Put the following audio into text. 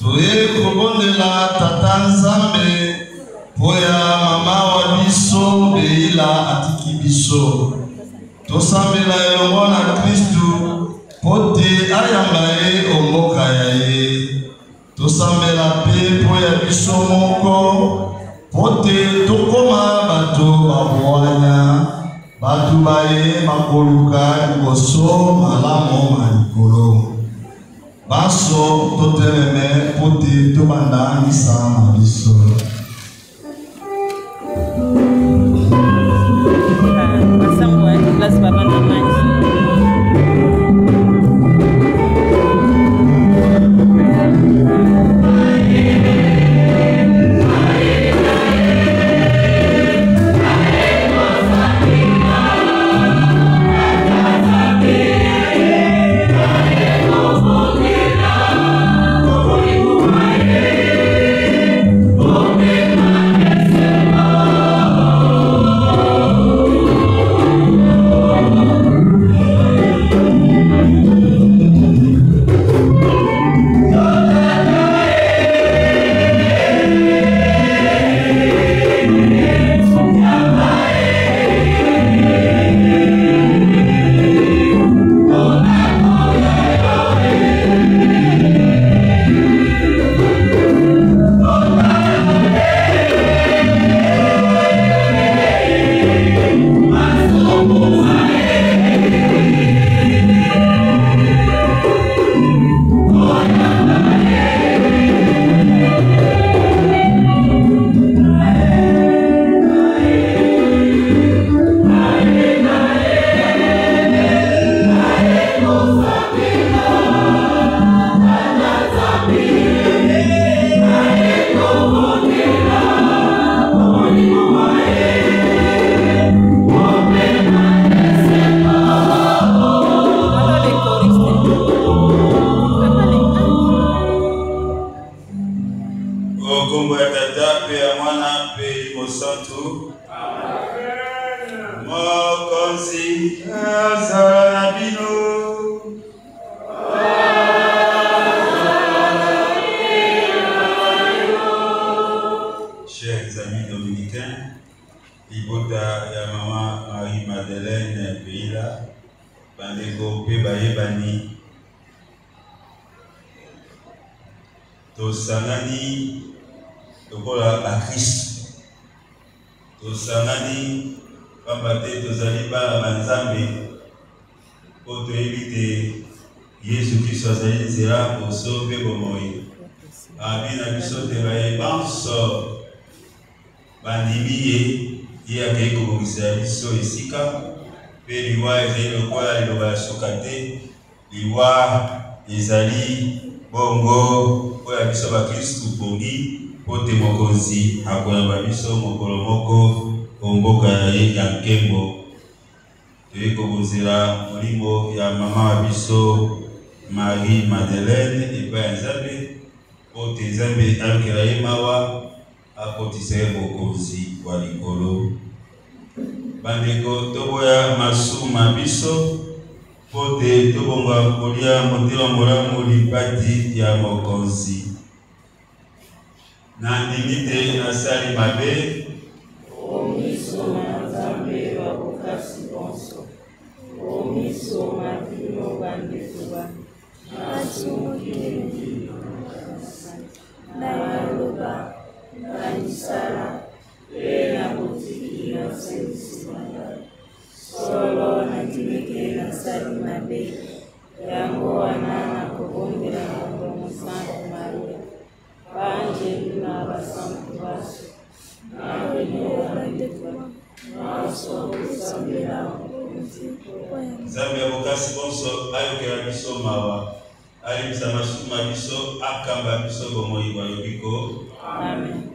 Toye kobondela tata Nzambe poya mama wa biso beila atiki biso. Tosambela elongo na Kristu pote ayamba ye omboka ya ye. Tosambela pe poya biso moko pote tokoma bato baboanya batu baye makoluka liboso malamu malikolo. Baso toteleme pote tobanda misa na biso. Chers amis dominicains, Ibota ya mama Marie-Madeleine Beila, bandeko pe bayebani, tosangani tokola a Christ, tosangani pambate tozali bana banzambe, po toyebite Yesu Kristo azali nzela boso pe bomoi. Abina biso te bayebanso bandimiye ye akei kobongisa biso esika pe liwa ezali lokola liloba ya suka te, liwa ezali bongo oya biso bakristu pongi po te mokonzi akoyamba biso mokolo moko omboka ye ya nkembo. Toye kobonzela molimo ya mama wa biso Marie-Madeleine epai ya Nzambe po te Nzambe ayokela ye mawa akotisa ye bokonzi wa likolo. Bandeko toboya masuma biso po te tobonga kolia motema molamu lipati ya mokonzi. Na ndimi te nasali mabe omiso na Nzambe bakokasi bonso, omiso mabino bandekuba nasumokili na loba na misala pe na botiki na sensi solo na timike na sali mabe yango wana na kobongela na Santa Maria banjelu na basantu baso na wenye bandekuba naso kusambela Nzambe abokasi bonso ayokela biso mawa alimisa masuma biso akamba biso bomoi bwa yobiko. Amen.